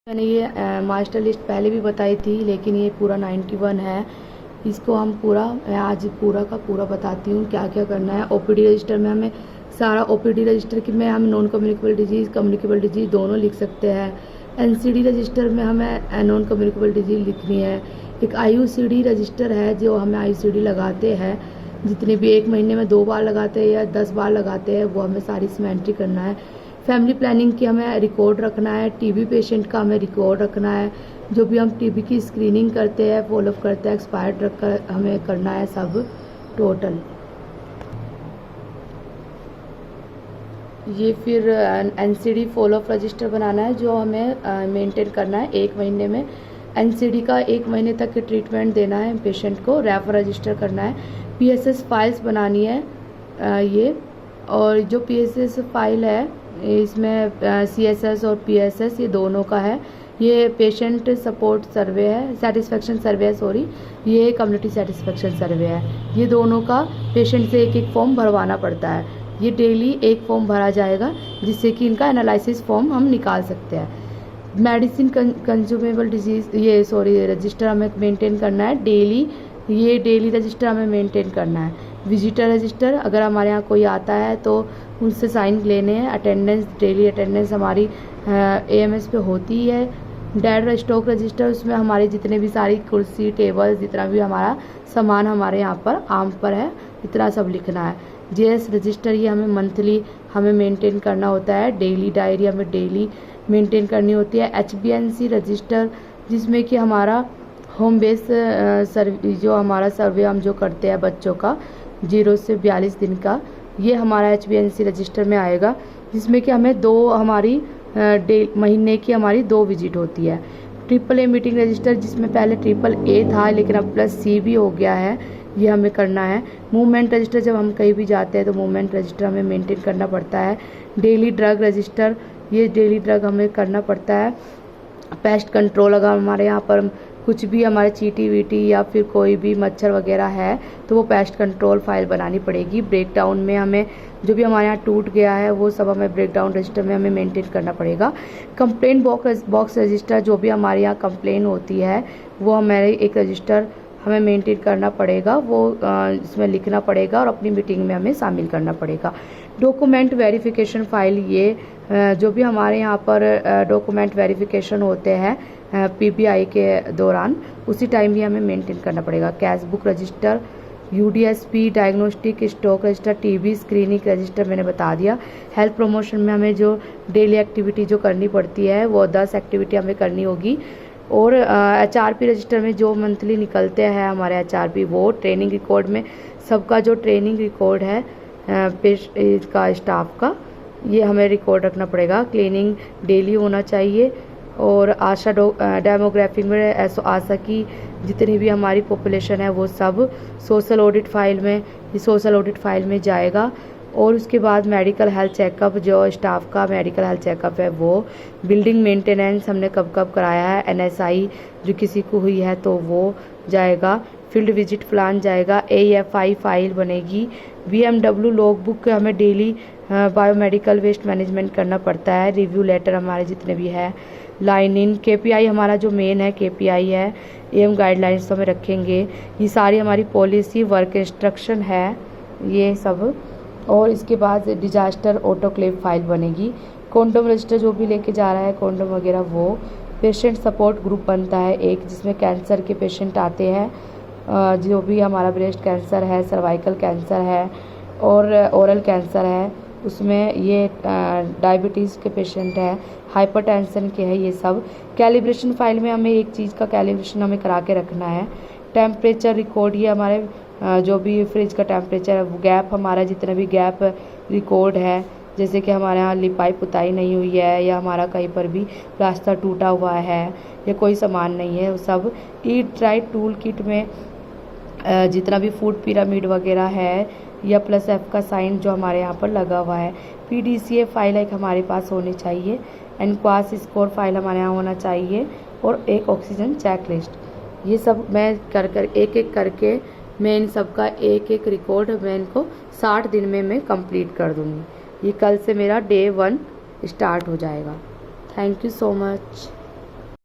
मैंने ये master list पहले भी बताई थी, लेकिन ये पूरा 91 है। इसको हम पूरा मैं आज पूरा का पूरा बताती हूँ क्या क्या करना है। ओपीडी रजिस्टर में हमें सारा ओपीडी रजिस्टर की में हम non communicable disease communicable disease दोनों लिख सकते हैं। एनसीडी रजिस्टर में हमें नॉन कम्युनिकेबल डिजीज़ लिखनी है। एक आईयूसीडी रजिस्टर है जो हमें आईयूसीडी लगाते हैं, जितने भी 1 महीने में 2 बार लगाते हैं या 10 बार लगाते हैं, वो हमें सारी इसमें एंट्री करना है। फैमिली प्लानिंग की हमें रिकॉर्ड रखना है। टीबी पेशेंट का हमें रिकॉर्ड रखना है। जो भी हम टीबी की स्क्रीनिंग करते हैं, फॉलोअप करते हैं, एक्सपायर्ड रख कर हमें करना है सब टोटल। ये फिर एनसीडी फॉलोअप रजिस्टर बनाना है जो हमें मेंटेन करना है 1 महीने में। एनसीडी का 1 महीने तक के ट्रीटमेंट देना है पेशेंट को। रेफर रजिस्टर करना है। पीएसएस फाइल्स बनानी है ये। और जो पीएसएस फाइल है इसमें सीएसएस और पीएसएस ये दोनों का है। ये पेशेंट सपोर्ट सर्वे है, सेटिस्फेक्शन सर्वे है, सॉरी, ये कम्युनिटी सेटिस्फेक्शन सर्वे है। ये दोनों का पेशेंट से एक फॉर्म भरवाना पड़ता है। ये डेली एक फॉर्म भरा जाएगा जिससे कि इनका एनालिसिस फॉर्म हम निकाल सकते हैं। मेडिसिन कंज्यूमेबल डिजीज़ ये रजिस्टर हमें मेंटेन करना है डेली। ये डेली रजिस्टर हमें मेंटेन करना है। विजिटर रजिस्टर, अगर हमारे यहाँ कोई आता है तो उनसे साइन लेने हैं। अटेंडेंस, डेली अटेंडेंस हमारी एएमएस पे होती है। डेड स्टॉक रजिस्टर, उसमें हमारी जितने भी सारी कुर्सी टेबल जितना भी हमारा सामान हमारे यहाँ पर आम पर है, इतना सब लिखना है। जेएस रजिस्टर, ये हमें मंथली हमें मेंटेन करना होता है। डेली डायरी हमें डेली मेंटेन करनी होती है। एचबीएनसी रजिस्टर, जिसमें कि हमारा होम बेस जो हमारा सर्वे हम जो करते हैं बच्चों का 0 से 42 दिन का, ये हमारा एचबीएनसी रजिस्टर में आएगा, जिसमें कि हमें हमारी महीने की हमारी 2 विजिट होती है। AAA मीटिंग रजिस्टर, जिसमें पहले AAA था लेकिन अब +C भी हो गया है, ये हमें करना है। मूवमेंट रजिस्टर, जब हम कहीं भी जाते हैं तो मूवमेंट रजिस्टर हमें मेंटेन करना पड़ता है। डेली ड्रग रजिस्टर, ये डेली ड्रग हमें करना पड़ता है। पेस्ट कंट्रोल, अगर हमारे यहाँ पर कुछ भी हमारे चींटी वीटी या फिर कोई भी मच्छर वगैरह है तो वो पेस्ट कंट्रोल फाइल बनानी पड़ेगी। ब्रेकडाउन में हमें जो भी हमारे यहाँ टूट गया है वो सब हमें ब्रेकडाउन रजिस्टर में हमें मेंटेन करना पड़ेगा। कंप्लेंट बॉक्स रजिस्टर, जो भी हमारे यहाँ कंप्लेन होती है वो हमारे एक रजिस्टर हमें मेंटेन करना पड़ेगा, वो इसमें लिखना पड़ेगा और अपनी मीटिंग में हमें शामिल करना पड़ेगा। डॉक्यूमेंट वेरिफिकेशन फाइल, ये जो भी हमारे यहाँ पर डॉक्यूमेंट वेरिफिकेशन होते हैं पीपीआई के दौरान, उसी टाइम भी हमें मेंटेन करना पड़ेगा। Cash book register, UDSP, diagnostic stock register, TB screening register मैंने बता दिया। हेल्थ प्रमोशन में हमें जो डेली एक्टिविटी जो करनी पड़ती है वो 10 एक्टिविटी हमें करनी होगी। और एचआरपी रजिस्टर में जो मंथली निकलते हैं हमारे एचआरपी, वो ट्रेनिंग रिकॉर्ड में सबका जो ट्रेनिंग रिकॉर्ड है का स्टाफ का, ये हमें रिकॉर्ड रखना पड़ेगा। क्लीनिंग डेली होना चाहिए। और आशा डेमोग्राफिक में आशा की जितनी भी हमारी पॉपुलेशन है वो सब सोशल ऑडिट फाइल में जाएगा। और उसके बाद मेडिकल हेल्थ चेकअप, जो स्टाफ का मेडिकल हेल्थ चेकअप है वो। बिल्डिंग मेंटेनेंस हमने कब कब कराया है, एनएसआई जो किसी को हुई है तो वो जाएगा। फील्ड विजिट प्लान जाएगा। एएफआई फाइल बनेगी। बीएमडब्ल्यू लॉग बुक हमें डेली बायोमेडिकल वेस्ट मैनेजमेंट करना पड़ता है। रिव्यू लेटर हमारे जितने भी है। लाइन इन केपीआई, हमारा जो मेन है केपीआई है, एम गाइडलाइंस तो हमें रखेंगे। ये सारी हमारी पॉलिसी वर्क इंस्ट्रक्शन है ये सब। और इसके बाद डिजास्टर ऑटोक्लेव फाइल बनेगी। कॉन्डोम रजिस्टर, जो भी लेके जा रहा है कॉन्डोम वगैरह वो। पेशेंट सपोर्ट ग्रुप बनता है एक, जिसमें कैंसर के पेशेंट आते हैं, जो भी हमारा ब्रेस्ट कैंसर है, सर्वाइकल कैंसर है और ओरल कैंसर है, उसमें ये डायबिटीज़ के पेशेंट है, हाइपरटेंशन के है, ये सब। कैलिब्रेशन फाइल में हमें एक चीज़ का कैलिब्रेशन हमें करा के रखना है। टेम्परेचर रिकॉर्ड, ये हमारे जो भी फ्रिज का टेम्परेचर है, गैप हमारा जितना भी गैप रिकॉर्ड है, जैसे कि हमारे यहाँ लिपाई पुताई नहीं हुई है या हमारा कहीं पर भी प्लास्टर टूटा हुआ है या कोई सामान नहीं है, वो सब। ईट राइट टूल किट में जितना भी फूड पिरामिड वगैरह है या +F का साइन जो हमारे यहाँ पर लगा हुआ है। पीडीसीए फाइल एक हमारे पास होनी चाहिए। एनक्वास स्कोर फाइल हमारे यहाँ होना चाहिए। और एक ऑक्सीजन चेक लिस्ट। ये सब मैं एक एक करके मैं इन सब का एक एक रिकॉर्ड मैं इनको 60 दिन में मैं कंप्लीट कर दूँगी। ये कल से मेरा डे 1 स्टार्ट हो जाएगा। Thank you so much.